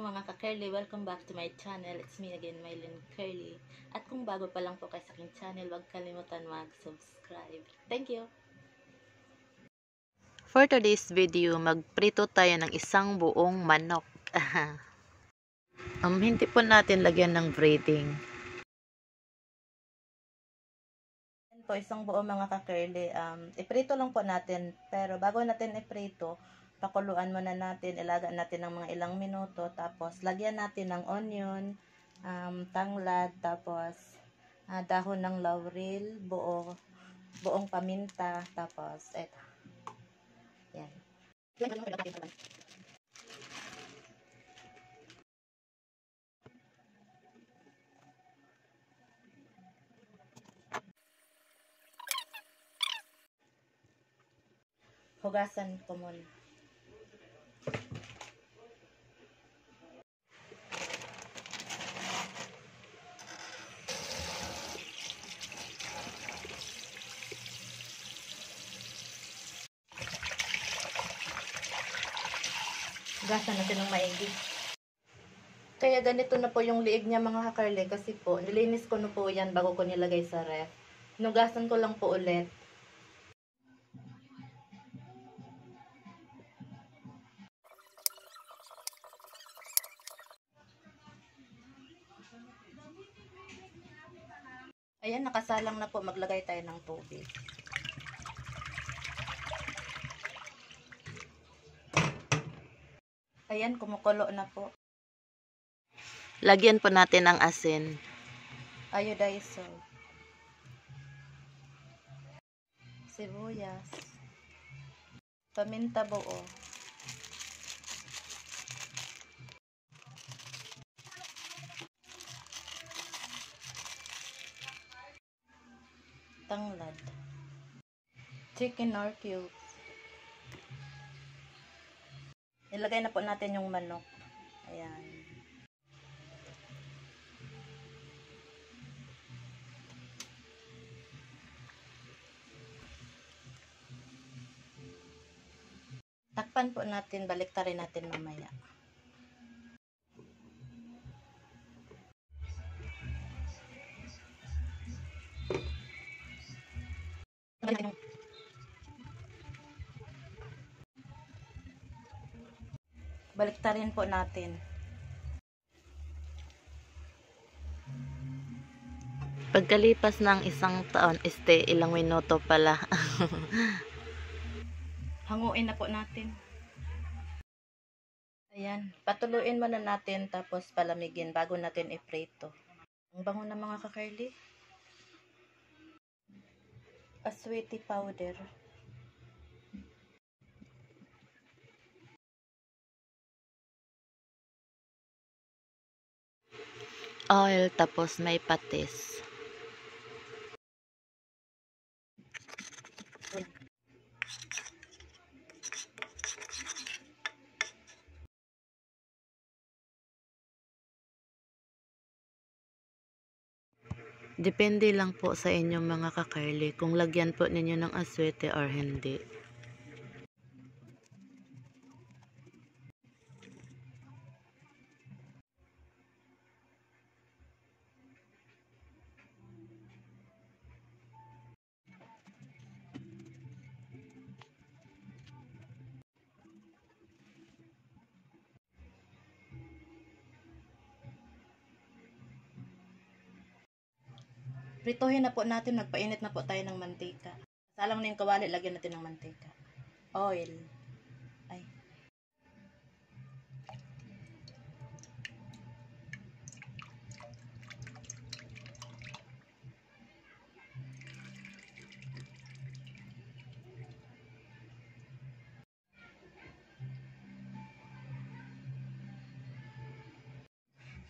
mga ka-curly, welcome back to my channel. It's me again, Mylene Curly. At kung bago pa lang po kayo sa aking channel, huwag kalimutan mag-subscribe. Thank you! For today's video, magprito tayo ng isang buong manok. Hindi po natin lagyan ng breading. Yan po, isang buong mga ka-curly. Iprito lang po natin, pero bago natin iprito, pakuluan muna natin, ilaga natin ng mga ilang minuto, tapos lagyan natin ng onion, tanglad, tapos dahon ng laurel, buong paminta, tapos eto. Yan. Hugasan ko muna. Hugasan natin ng maigi. Kaya ganito na po yung liig niya mga kakarle kasi po nilinis ko na po yan bago ko nilagay sa ref. Nugasan ko lang po ulit. Ayan, nakasalang na po. Maglagay tayo ng tubig. Ayan, kumukulo na po. Lagyan po natin ng asin. Iodized, sibuyas, paminta buo, tanglad, chicken or cubes. Ilagay na po natin yung manok. Ayan. Takpan po natin, baliktarin natin mamaya. Baliktarin po natin. Pagkalipas ng isang taon, ilang minuto pala. Hanguin na po natin. Ayan, patuluin muna natin tapos palamigin bago natin iprito. Ang bango na mga kakarli. Aswiti powder. Oil, tapos may patis. Depende lang po sa inyong mga kakarli kung lagyan po ninyo ng aswete or hindi. Prituhin na po natin, nagpainit na po tayo ng mantika. Salang na yung kawali, lagyan natin ng mantika. Oil. Ay.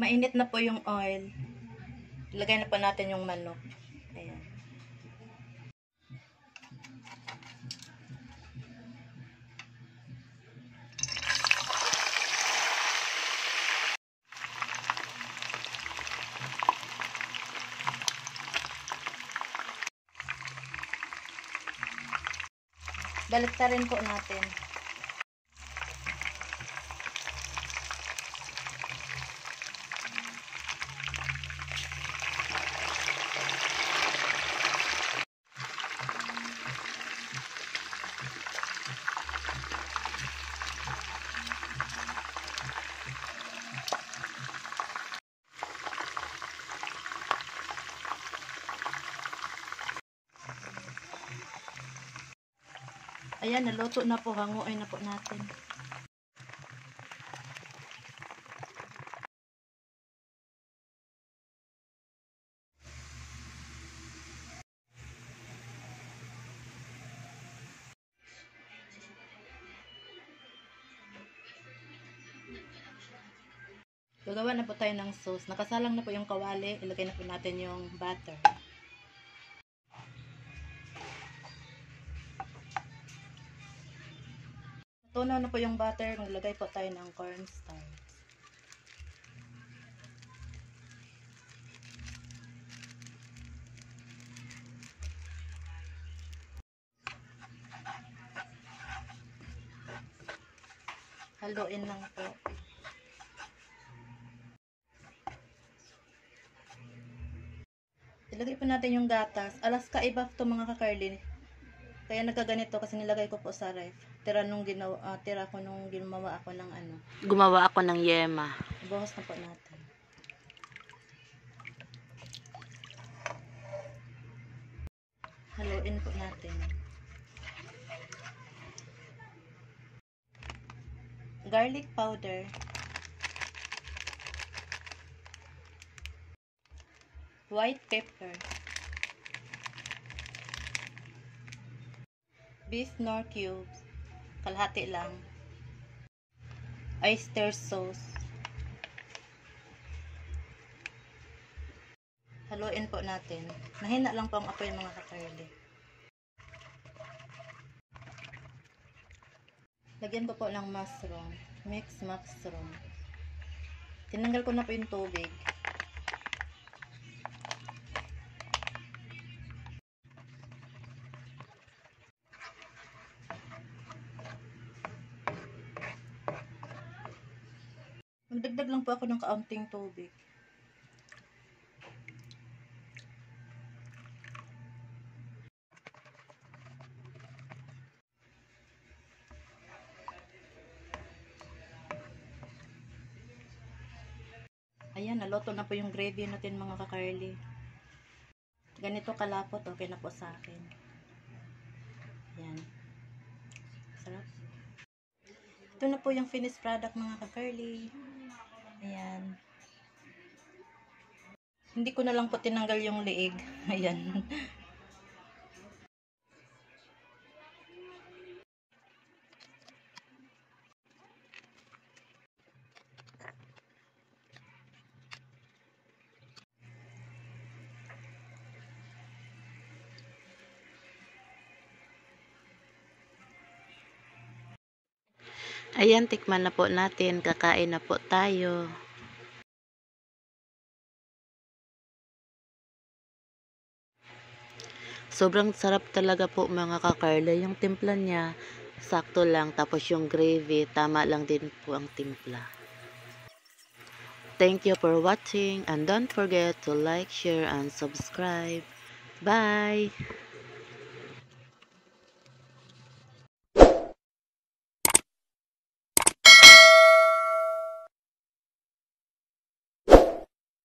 Mainit na po yung oil. Ilagay na po natin yung manok. Ayan. Baliktarin po natin. Ayan, naluto na po. Hanguin na po natin. Gagawa na po tayo ng sauce. Nakasalang na po yung kawali. Ilagay na po natin yung butter. Natunaw na po yung butter. Maglagay po tayo ng cornstarch. Haluin lang po. Ilagay po natin yung gatas. Alas kaiba to mga kakarli. Kaya nagkaganito kasi nilagay ko po sa ref. Tira ko nung gumawa ako ng ano. Gumawa ako ng yema. Ibuhos na po natin. Haluin po natin. Garlic powder. White pepper. Beef nor cubes. Kalahati lang. Oyster sauce. Haluin po natin. Mahina lang po ang apoy mga kakarli. Lagyan ko po ng mushroom. Mix mushroom. Tinanggal ko na po yung tubig. Magdagdag lang po ako ng kaunting tubig. Ayan, naluto na po yung gravy natin mga kakarli. Ganito kalapot, okay na po sa akin. Ayan. Sarap. Ito na po yung finished product mga kakarli. Ayan. Hindi ko na lang po tinanggal yung liig. Ayan. Ayan, tikman na po natin. Kakain na po tayo. Sobrang sarap talaga po mga kakarla. Yung timpla niya, sakto lang. Tapos yung gravy, tama lang din po ang timpla. Thank you for watching and don't forget to like, share, and subscribe. Bye!